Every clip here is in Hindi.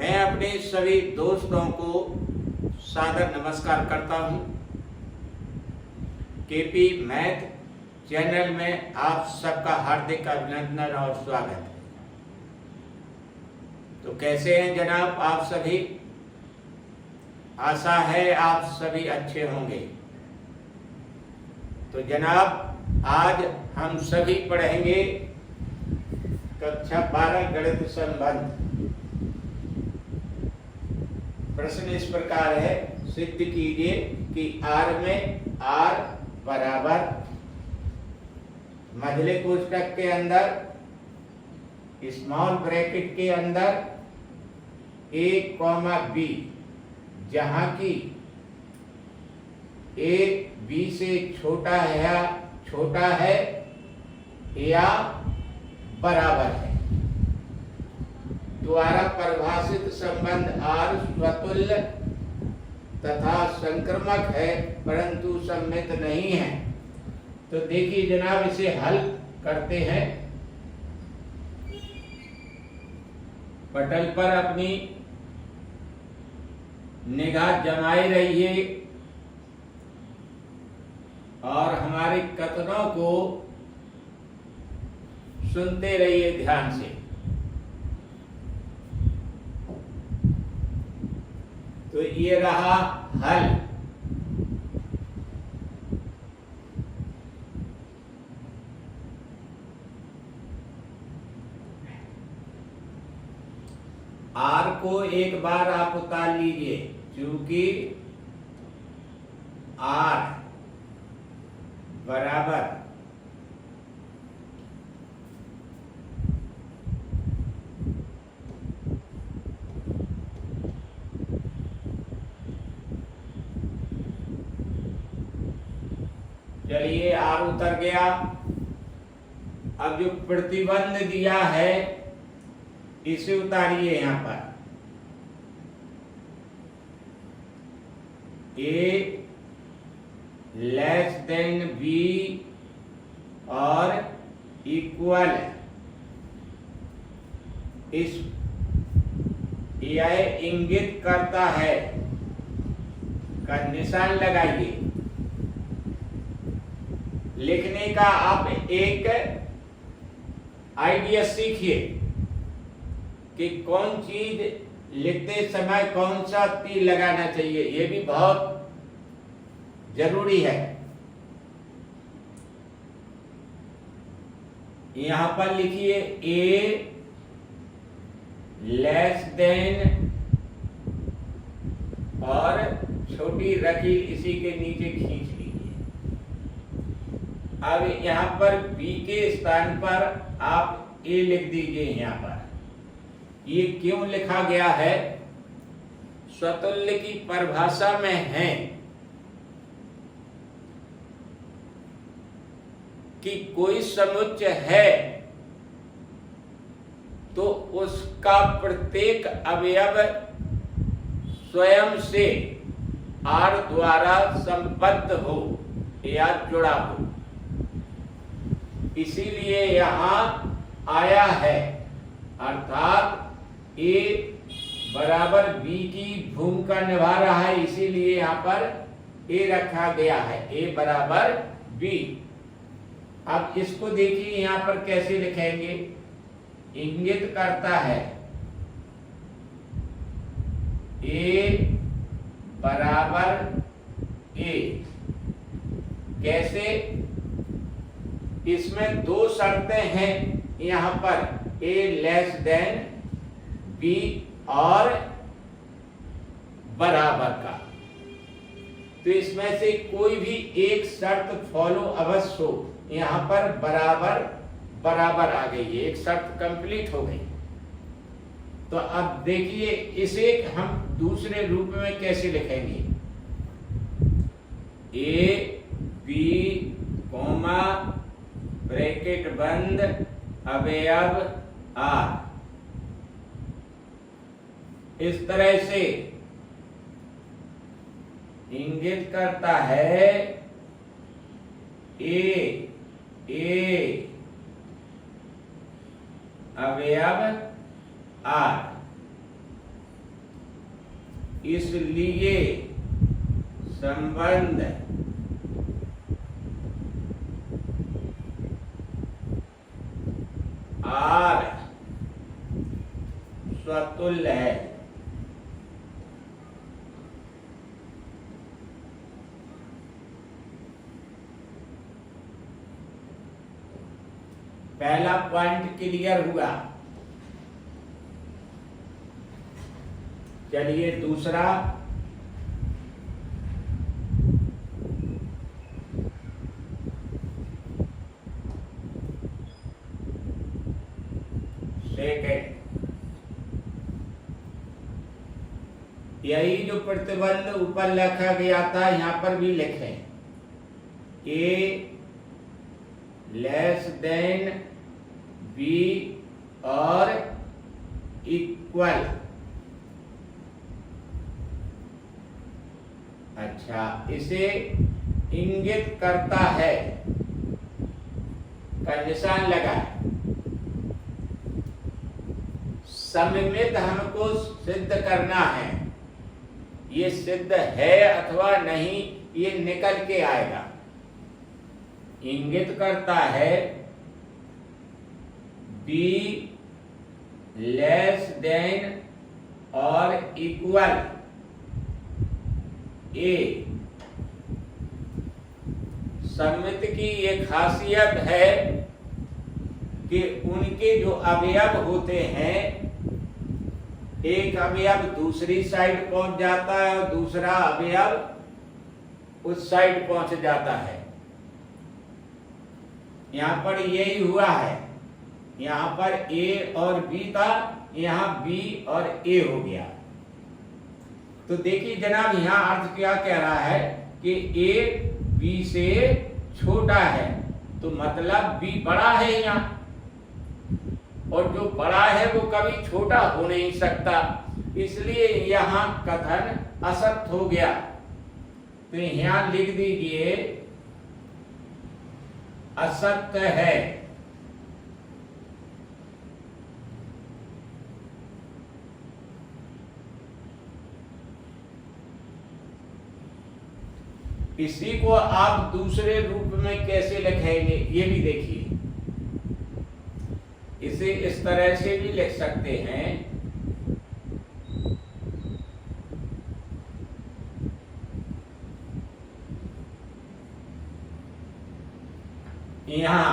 मैं अपने सभी दोस्तों को सादर नमस्कार करता हूं। केपी मैथ चैनल में आप सबका हार्दिक अभिनंदन और स्वागत है। तो कैसे हैं जनाब आप सभी? आशा है आप सभी अच्छे होंगे। तो जनाब आज हम सभी पढ़ेंगे कक्षा 12 गणित संबंध। प्रश्न इस प्रकार है, सिद्ध कीजिए कि R में R बराबर मझले कोष्ठक के अंदर स्मॉल ब्रैकेट के अंदर A, B, जहां की A B से छोटा है या बराबर है द्वारा परिभाषित संबंध R स्वतुल्य तथा संक्रमक है परंतु सममित नहीं है। तो देखिए जनाब, इसे हल करते हैं। पटल पर अपनी निगाह जमाए रहिए और हमारे कथनों को सुनते रहिए ध्यान से। तो ये रहा हल। R को एक बार आप उतार लीजिए, क्योंकि R बराबर चलिए R उतर गया। अब जो प्रतिबंध दिया है इसे उतारिए यहां पर। A लेस देन B और इक्वल, इस यह इंगित करता है का निशान लगाइए। लिखने का आप एक आइडिया सीखिए कि कौन चीज लिखते समय कौन सा तीर लगाना चाहिए, यह भी बहुत जरूरी है। यहां पर लिखिए A लेस देन और छोटी रखी इसी के नीचे खींच लीजिए। अब यहां पर B के स्थान पर आप A लिख दीजिए। यहां पर ये क्यों लिखा गया है? स्वतुल्य की परिभाषा में है कि कोई समुच्चय है तो उसका प्रत्येक अवयव स्वयं से R द्वारा संबद्ध हो या जुड़ा हो। इसीलिए यहां आया है, अर्थात A बराबर B की भूमिका निभा रहा है, इसीलिए यहां पर A रखा गया है, A बराबर B। अब इसको देखिए यहां पर कैसे लिखेंगे। इंगित करता है A बराबर A। कैसे? इसमें दो शर्तें हैं यहां पर, A लेस देन B और बराबर का। तो इसमें से कोई भी एक शर्त फॉलो अवश्य हो। यहां पर बराबर बराबर आ गई है, एक शर्त कंप्लीट हो गई। तो अब देखिए इसे हम दूसरे रूप में कैसे लिखेंगे। A B कोमा ब्रैकेट बंद अवयव R, इस तरह से इंगित करता है A अवयव R। इसलिए संबंध आर स्वतुल्य है। पहला पॉइंट क्लियर हुआ। चलिए दूसरा, सेकेंड, यही जो प्रतिबंध ऊपर लिखा गया था यहां पर भी लिखें, ए लेस देन बी और इक्वल। अच्छा, इसे इंगित करता है का निशान लगा है। सममित हमको सिद्ध करना है, ये सिद्ध है अथवा नहीं ये निकल के आएगा। इंगित करता है बी लेस देन और इक्वल ए। सममित की ये खासियत है कि उनके जो अवयव होते हैं, एक अवयव दूसरी साइड पहुंच जाता है और दूसरा अवयव उस साइड पहुंच जाता है। यहां पर यही हुआ है, यहां पर ए और बी था, यहां बी और ए हो गया। तो देखिए जनाब, यहां अर्थ क्या कह रहा है कि ए बी से छोटा है, तो मतलब बी बड़ा है यहां, और जो बड़ा है वो कभी छोटा हो नहीं सकता, इसलिए यहां कथन असत्य हो गया। तो यहां लिख दीजिए असत्य है। इसी को आप दूसरे रूप में कैसे लिखेंगे ये भी देखिए। इसे इस तरह से भी लिख सकते हैं, यहां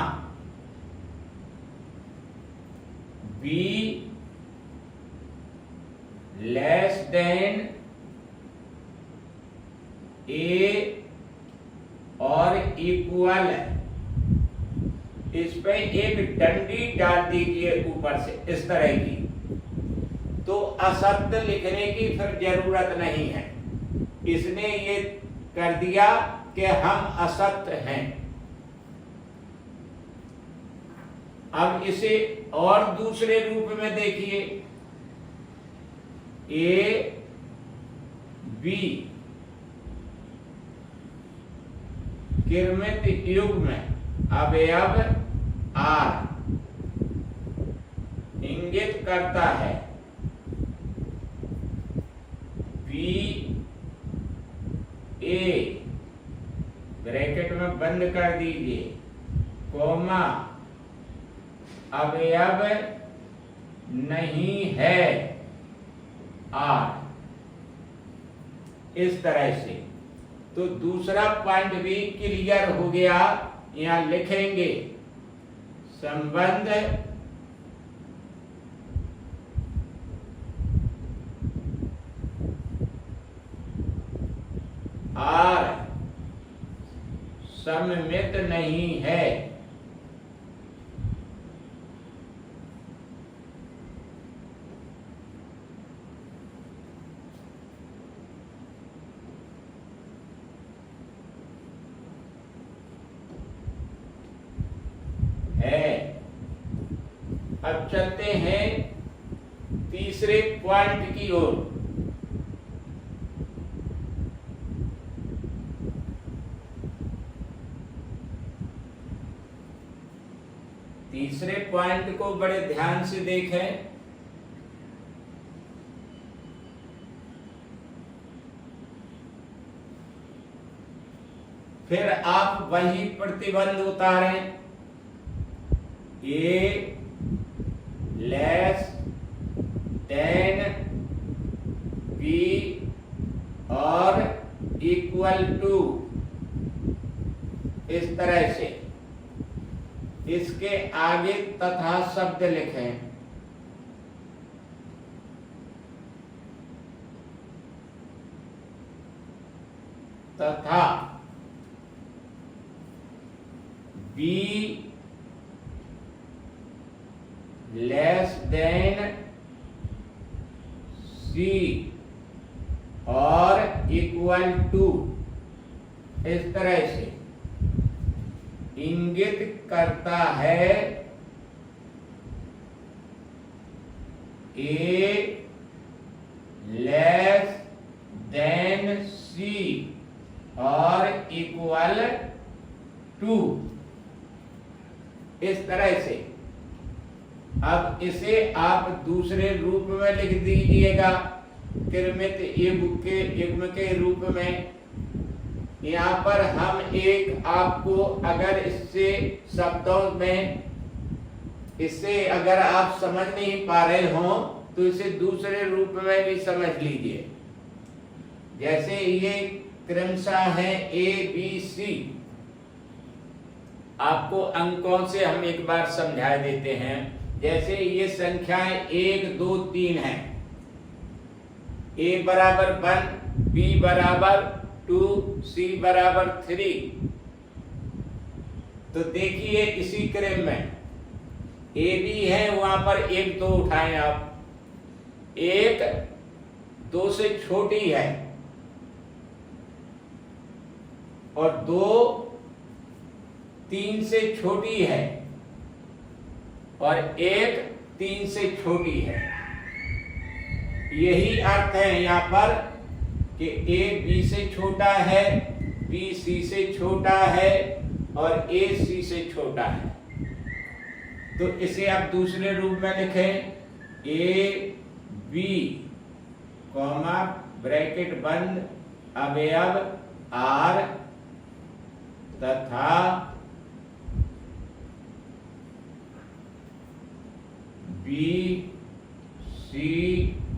b लेस देन a और इक्वल, इस पे एक डंडी डाल दीजिए ऊपर से इस तरह की, तो असत्य लिखने की फिर जरूरत नहीं है। इसने ये कर दिया कि हम असत्य हैं। अब इसे और दूसरे रूप में देखिए, ए बी किरमित युग्म अवयव आर इंगित करता है बी ए, ब्रैकेट में बंद कर दीजिए, कोमा अवयव नहीं है आर, इस तरह से। तो दूसरा पॉइंट भी क्लियर हो गया। यहां लिखेंगे संबंध आर सममित नहीं है। अब चलते हैं तीसरे पॉइंट की ओर। तीसरे पॉइंट को बड़े ध्यान से देखें। फिर आप वही प्रतिबंध उतारें, ए लेस देन बी और इक्वल टू, इस तरह से। इसके आगे तथा शब्द लिखें, तथा बी लेस देन सी और इक्वल टू, इस तरह से इंगित करता है ए लेस देन सी और इक्वल टू, इस तरह से। अब इसे आप दूसरे रूप में लिख दीजिएगा, कृमित युग्म के रूप में। यहाँ पर हम एक आपको, अगर इससे शब्दों में, इससे अगर आप समझ नहीं पा रहे हो तो इसे दूसरे रूप में भी समझ लीजिए। जैसे ये क्रमशः है ए बी सी, आपको अंकों से हम एक बार समझा देते हैं। जैसे ये संख्याएं 1 2 3 है, ए बराबर 1, बी बराबर 2, सी बराबर 3। तो देखिए इसी क्रम में ए बी है, वहां पर 1 2 उठाएं आप। 1 2 से छोटी है और 2 3 से छोटी है और 1 3 से छोटी है। यही अर्थ है यहाँ पर कि ए बी से छोटा है, बी सी से छोटा है और ए सी से छोटा है। तो इसे आप दूसरे रूप में लिखें, ए बी कॉमा ब्रैकेट बंद अवयव आर तथा बी सी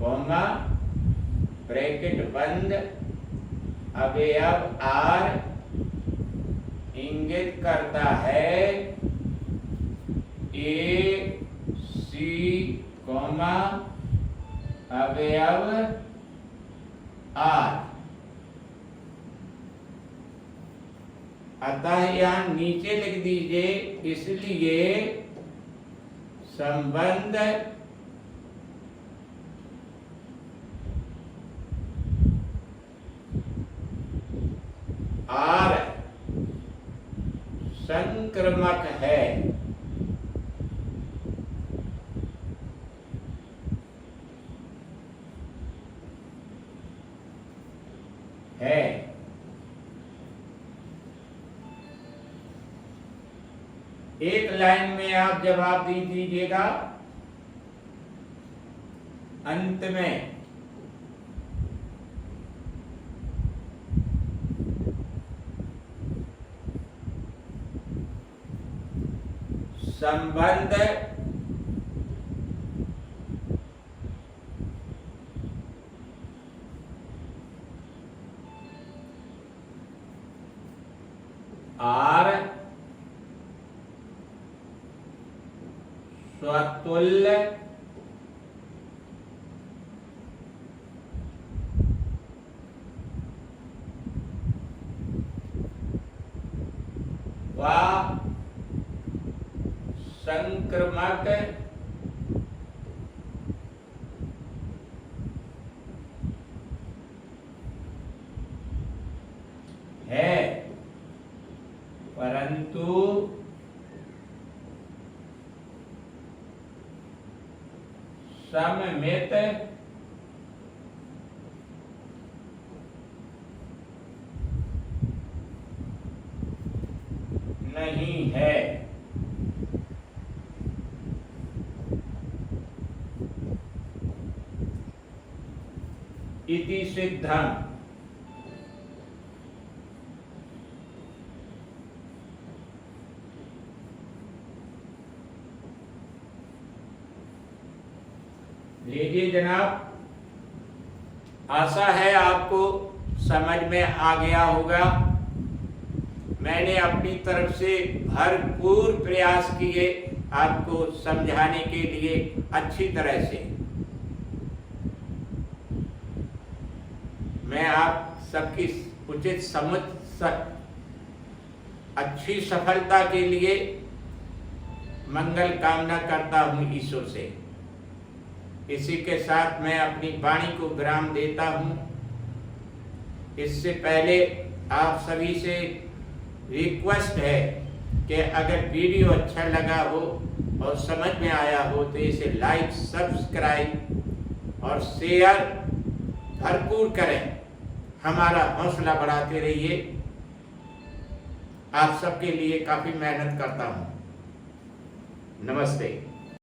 कॉमा ब्रैकेट बंद अवयव आर इंगित करता है ए सी कॉमा अवयव आर। अतः यहां नीचे लिख दीजिए, इसलिए संबंध आर संक्रमक है। एक लाइन में आप जवाब दे दीजिएगा, अंत में संबंध आर स्वतुल्य व संक्रमक है, परंतु सममित नहीं है। इति सिद्धम्। जी जनाब, आशा है आपको समझ में आ गया होगा। मैंने अपनी तरफ से भरपूर प्रयास किए आपको समझाने के लिए अच्छी तरह से। मैं आप सबकी उचित समझ अच्छी सफलता के लिए मंगल कामना करता हूं ईश्वर से। इसी के साथ मैं अपनी वाणी को विराम देता हूं। इससे पहले आप सभी से रिक्वेस्ट है कि अगर वीडियो अच्छा लगा हो और समझ में आया हो तो इसे लाइक, सब्सक्राइब और शेयर भरपूर करें। हमारा हौसला बढ़ाते रहिए। आप सबके लिए काफी मेहनत करता हूं। नमस्ते।